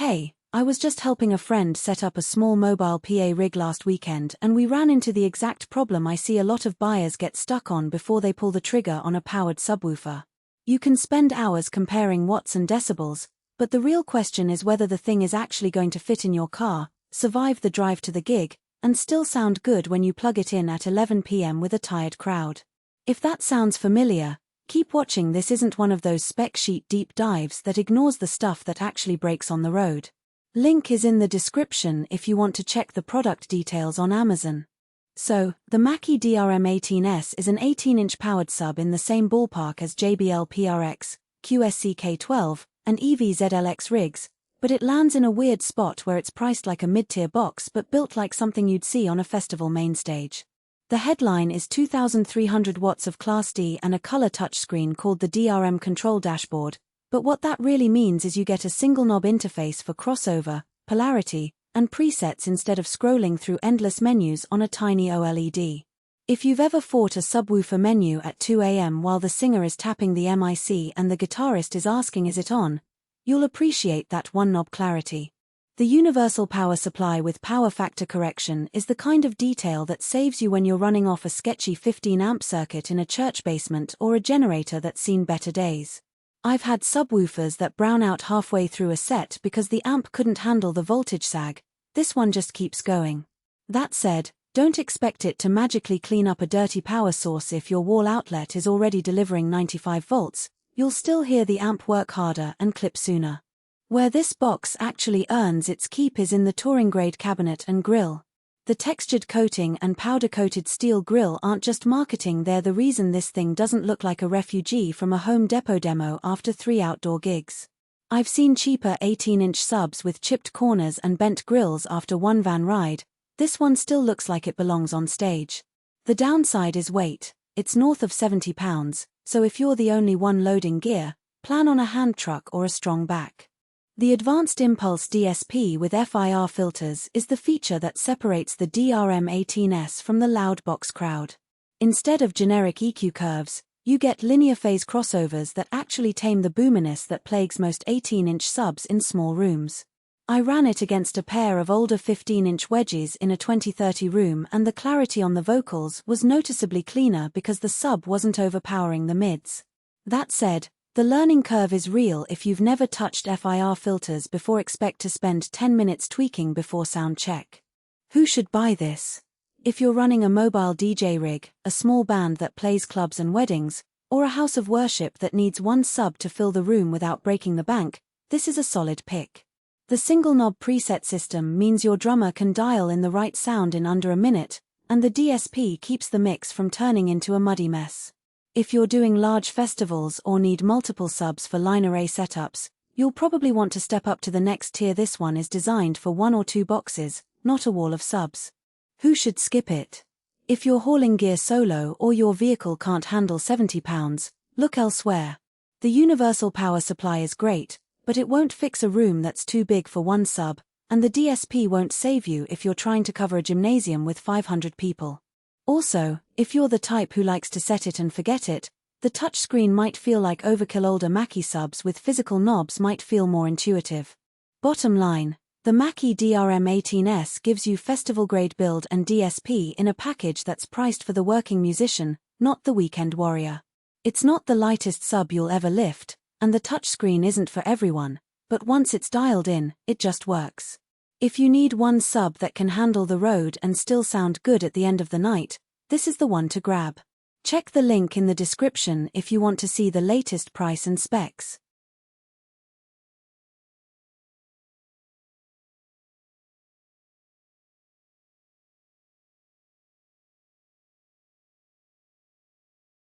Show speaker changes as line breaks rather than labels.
Hey, I was just helping a friend set up a small mobile PA rig last weekend and we ran into the exact problem I see a lot of buyers get stuck on before they pull the trigger on a powered subwoofer. You can spend hours comparing watts and decibels, but the real question is whether the thing is actually going to fit in your car, survive the drive to the gig, and still sound good when you plug it in at 11 p.m. with a tired crowd. If that sounds familiar, keep watching. This isn't one of those spec sheet deep dives that ignores the stuff that actually breaks on the road. Link is in the description if you want to check the product details on Amazon. So, the Mackie DRM 18S is an 18-inch powered sub in the same ballpark as JBL PRX, QSC K12, and EV-ZLX rigs, but it lands in a weird spot where it's priced like a mid-tier box but built like something you'd see on a festival main stage. The headline is 2,300 watts of Class D and a color touchscreen called the DRM Control Dashboard, but what that really means is you get a single knob interface for crossover, polarity, and presets instead of scrolling through endless menus on a tiny OLED. If you've ever fought a subwoofer menu at 2 a.m. while the singer is tapping the mic and the guitarist is asking is it on, you'll appreciate that one-knob clarity. The universal power supply with power factor correction is the kind of detail that saves you when you're running off a sketchy 15-amp circuit in a church basement or a generator that's seen better days. I've had subwoofers that brown out halfway through a set because the amp couldn't handle the voltage sag. This one just keeps going. That said, don't expect it to magically clean up a dirty power source if your wall outlet is already delivering 95 volts. You'll still hear the amp work harder and clip sooner. Where this box actually earns its keep is in the touring-grade cabinet and grille. The textured coating and powder-coated steel grille aren't just marketing, they're the reason this thing doesn't look like a refugee from a Home Depot demo after 3 outdoor gigs. I've seen cheaper 18-inch subs with chipped corners and bent grilles after one van ride. This one still looks like it belongs on stage. The downside is weight. It's north of 70 pounds, so if you're the only one loading gear, plan on a hand truck or a strong back. The advanced Impulse DSP with FIR filters is the feature that separates the DRM 18S from the loud box crowd. Instead of generic EQ curves, you get linear phase crossovers that actually tame the boominess that plagues most 18-inch subs in small rooms. I ran it against a pair of older 15-inch wedges in a 2030 room and the clarity on the vocals was noticeably cleaner because the sub wasn't overpowering the mids. That said, the learning curve is real. If you've never touched FIR filters before, expect to spend 10 minutes tweaking before sound check. Who should buy this? If you're running a mobile DJ rig, a small band that plays clubs and weddings, or a house of worship that needs one sub to fill the room without breaking the bank, this is a solid pick. The single knob preset system means your drummer can dial in the right sound in under a minute, and the DSP keeps the mix from turning into a muddy mess. If you're doing large festivals or need multiple subs for line array setups, you'll probably want to step up to the next tier. This one is designed for 1 or 2 boxes, not a wall of subs. Who should skip it? If you're hauling gear solo or your vehicle can't handle 70 pounds, look elsewhere. The universal power supply is great, but it won't fix a room that's too big for one sub, and the DSP won't save you if you're trying to cover a gymnasium with 500 people. Also, if you're the type who likes to set it and forget it, the touchscreen might feel like overkill. Older Mackie subs with physical knobs might feel more intuitive. Bottom line, the Mackie DRM 18S gives you festival-grade build and DSP in a package that's priced for the working musician, not the weekend warrior. It's not the lightest sub you'll ever lift, and the touchscreen isn't for everyone, but once it's dialed in, it just works. If you need one sub that can handle the road and still sound good at the end of the night, this is the one to grab. Check the link in the description if you want to see the latest price and specs.